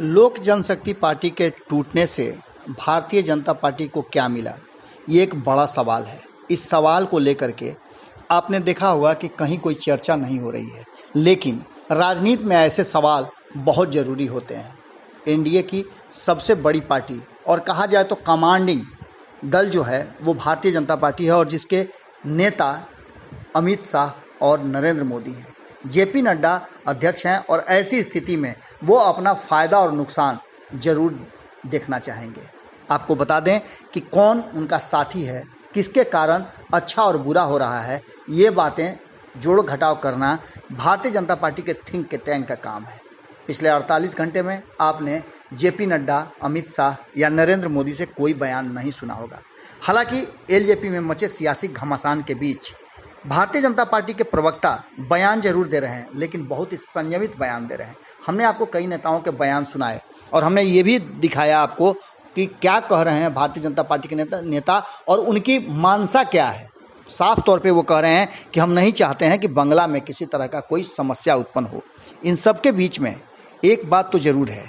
लोक जनशक्ति पार्टी के टूटने से भारतीय जनता पार्टी को क्या मिला, ये एक बड़ा सवाल है। इस सवाल को लेकर के आपने देखा होगा कि कहीं कोई चर्चा नहीं हो रही है, लेकिन राजनीति में ऐसे सवाल बहुत ज़रूरी होते हैं। एनडीए की सबसे बड़ी पार्टी और कहा जाए तो कमांडिंग दल जो है वो भारतीय जनता पार्टी है और जिसके नेता अमित शाह और नरेंद्र मोदी हैं। जेपी नड्डा अध्यक्ष हैं और ऐसी स्थिति में वो अपना फ़ायदा और नुकसान ज़रूर देखना चाहेंगे। आपको बता दें कि कौन उनका साथी है, किसके कारण अच्छा और बुरा हो रहा है, ये बातें जोड़ घटाव करना भारतीय जनता पार्टी के थिंक टैंक का काम है। पिछले 48 घंटे में आपने जेपी नड्डा, अमित शाह या नरेंद्र मोदी से कोई बयान नहीं सुना होगा। हालांकि एलजेपी में मचे सियासी घमासान के बीच भारतीय जनता पार्टी के प्रवक्ता बयान जरूर दे रहे हैं, लेकिन बहुत ही संयमित बयान दे रहे हैं। हमने आपको कई नेताओं के बयान सुनाए और हमने ये भी दिखाया आपको कि क्या कह रहे हैं भारतीय जनता पार्टी के नेता और उनकी मानसा क्या है। साफ तौर पे वो कह रहे हैं कि हम नहीं चाहते हैं कि बंगला में किसी तरह का कोई समस्या उत्पन्न हो। इन सब के बीच में एक बात तो ज़रूर है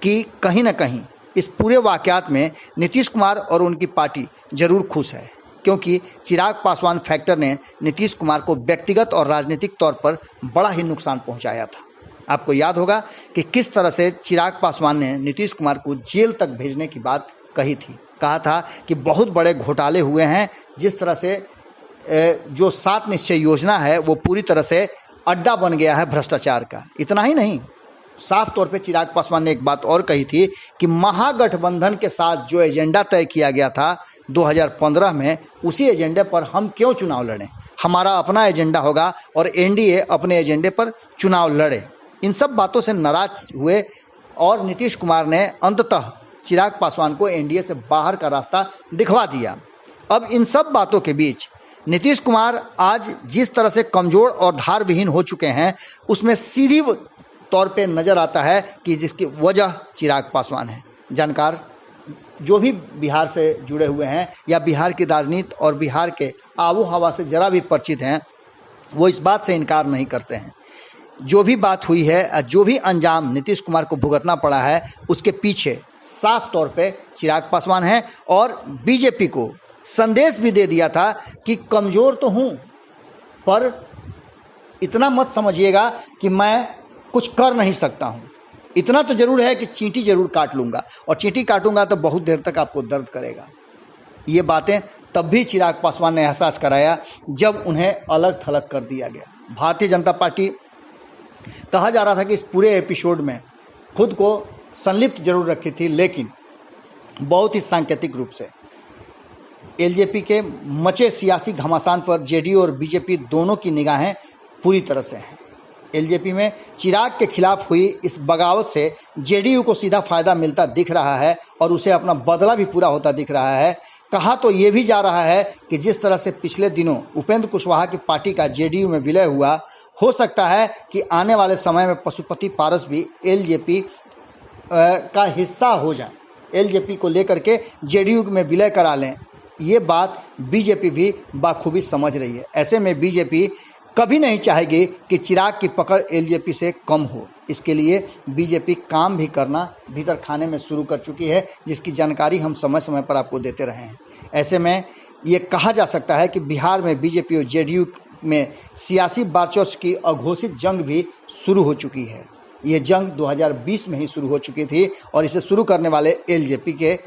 कि कहीं ना कहीं इस पूरे वाक़यात में नीतीश कुमार और उनकी पार्टी ज़रूर खुश है, क्योंकि चिराग पासवान फैक्टर ने नीतीश कुमार को व्यक्तिगत और राजनीतिक तौर पर बड़ा ही नुकसान पहुंचाया था। आपको याद होगा कि किस तरह से चिराग पासवान ने नीतीश कुमार को जेल तक भेजने की बात कही थी। कहा था कि बहुत बड़े घोटाले हुए हैं, जिस तरह से जो 7 निश्चय योजना है वो पूरी तरह से अड्डा बन गया है भ्रष्टाचार का। इतना ही नहीं, साफ तौर पे चिराग पासवान ने एक बात और कही थी कि महागठबंधन के साथ जो एजेंडा तय किया गया था 2015 में, उसी एजेंडे पर हम क्यों चुनाव लड़ें। हमारा अपना एजेंडा होगा और एनडीए अपने एजेंडे पर चुनाव लड़े। इन सब बातों से नाराज हुए और नीतीश कुमार ने अंततः चिराग पासवान को एनडीए से बाहर का रास्ता दिखवा दिया। अब इन सब बातों के बीच नीतीश कुमार आज जिस तरह से कमज़ोर और धार विहीन हो चुके हैं, उसमें सीधी तौर पे नज़र आता है कि जिसकी वजह चिराग पासवान है। जानकार जो भी बिहार से जुड़े हुए हैं या बिहार की राजनीति और बिहार के आबो हवा से ज़रा भी परिचित हैं, वो इस बात से इनकार नहीं करते हैं। जो भी बात हुई है, जो भी अंजाम नीतीश कुमार को भुगतना पड़ा है, उसके पीछे साफ तौर पे चिराग पासवान है और बीजेपी को संदेश भी दे दिया था कि कमज़ोर तो हूँ, पर इतना मत समझिएगा कि मैं कुछ कर नहीं सकता हूँ। इतना तो ज़रूर है कि चींटी ज़रूर काट लूँगा, और चींटी काटूंगा तो बहुत देर तक आपको दर्द करेगा। ये बातें तब भी चिराग पासवान ने एहसास कराया जब उन्हें अलग थलग कर दिया गया। भारतीय जनता पार्टी कहा जा रहा था कि इस पूरे एपिसोड में खुद को संलिप्त जरूर रखी थी, लेकिन बहुत ही सांकेतिक रूप से एलजेपी के मचे सियासी घमासान पर जेडीयू और बीजेपी दोनों की निगाहें पूरी तरह से हैं। एलजेपी में चिराग के खिलाफ हुई इस बगावत से जेडीयू को सीधा फायदा मिलता दिख रहा है और उसे अपना बदला भी पूरा होता दिख रहा है। कहा तो ये भी जा रहा है कि जिस तरह से पिछले दिनों उपेंद्र कुशवाहा की पार्टी का जेडीयू में विलय हुआ, हो सकता है कि आने वाले समय में पशुपति पारस भी एलजेपी का हिस्सा हो जाए, एलजेपी को लेकर के जेडीयू में विलय करा लें। ये बात बीजेपी भी बाखूबी समझ रही है। ऐसे में बीजेपी कभी नहीं चाहेगी कि चिराग की पकड़ एलजेपी से कम हो। इसके लिए बीजेपी काम भी करना भीतर खाने में शुरू कर चुकी है, जिसकी जानकारी हम समय समय पर आपको देते रहे हैं। ऐसे में ये कहा जा सकता है कि बिहार में बीजेपी और जेडीयू में सियासी वर्चस्व की अघोषित जंग भी शुरू हो चुकी है। ये जंग 2020 में ही शुरू हो चुकी थी और इसे शुरू करने वाले एलजेपी के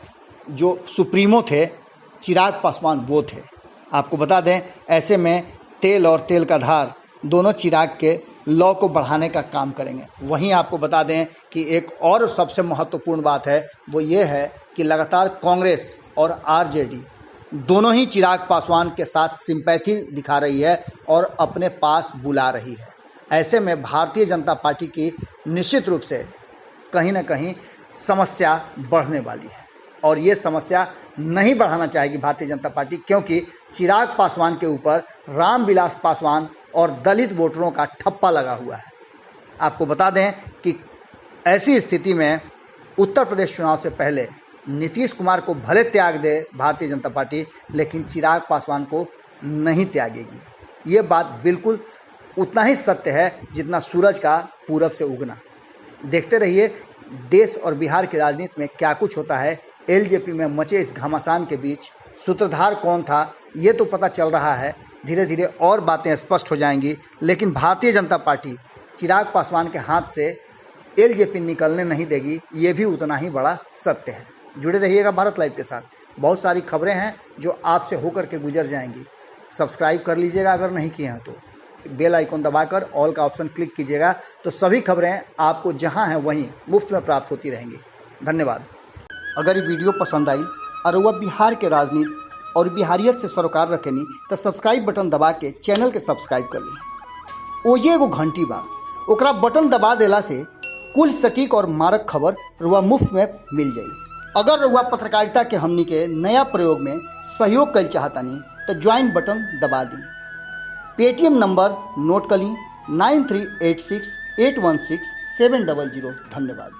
जो सुप्रीमो थे चिराग पासवान वो थे। आपको बता दें, ऐसे में तेल और तेल का धार दोनों चिराग के लौ को बढ़ाने का काम करेंगे। वहीं आपको बता दें कि एक और सबसे महत्वपूर्ण बात है, वो ये है कि लगातार कांग्रेस और आरजेडी दोनों ही चिराग पासवान के साथ सिंपैथी दिखा रही है और अपने पास बुला रही है। ऐसे में भारतीय जनता पार्टी की निश्चित रूप से कहीं ना कहीं समस्या बढ़ने वाली है और ये समस्या नहीं बढ़ाना चाहेगी भारतीय जनता पार्टी, क्योंकि चिराग पासवान के ऊपर रामविलास पासवान और दलित वोटरों का ठप्पा लगा हुआ है। आपको बता दें कि ऐसी स्थिति में उत्तर प्रदेश चुनाव से पहले नीतीश कुमार को भले त्याग दे भारतीय जनता पार्टी, लेकिन चिराग पासवान को नहीं त्यागेगी। ये बात बिल्कुल उतना ही सत्य है जितना सूरज का पूरब से उगना। देखते रहिए देश और बिहार की राजनीति में क्या कुछ होता है, एलजेपी में मचे इस घमासान के बीच सूत्रधार कौन था, ये तो पता चल रहा है। धीरे धीरे और बातें स्पष्ट हो जाएंगी, लेकिन भारतीय जनता पार्टी चिराग पासवान के हाथ से एलजेपी निकलने नहीं देगी, ये भी उतना ही बड़ा सत्य है। जुड़े रहिएगा भारत लाइव के साथ, बहुत सारी खबरें हैं जो आपसे होकर के गुजर जाएंगी। सब्सक्राइब कर लीजिएगा अगर नहीं किए हैं तो, बेल आइकन दबाकर ऑल का ऑप्शन क्लिक कीजिएगा, तो सभी खबरें आपको जहां हैं वहीं मुफ्त में प्राप्त होती रहेंगी। धन्यवाद। अगर ये वीडियो पसंद आई और वह बिहार के राजनीति और बिहारियत से सरोकार रखेनी तो सब्सक्राइब बटन दबा के चैनल के सब्सक्राइब कर ली। ओजे एगो घंटी बा, ओकरा बटन दबा देला से कुल सटीक और मारक खबर रुआ मुफ्त में मिल जाई। अगर रुआ पत्रकारिता के हमनी के नया प्रयोग में सहयोग कर चाहतानी तो ज्वाइन बटन दबा दी। पेटीएम नंबर नोट कर ली 9386816700। धन्यवाद।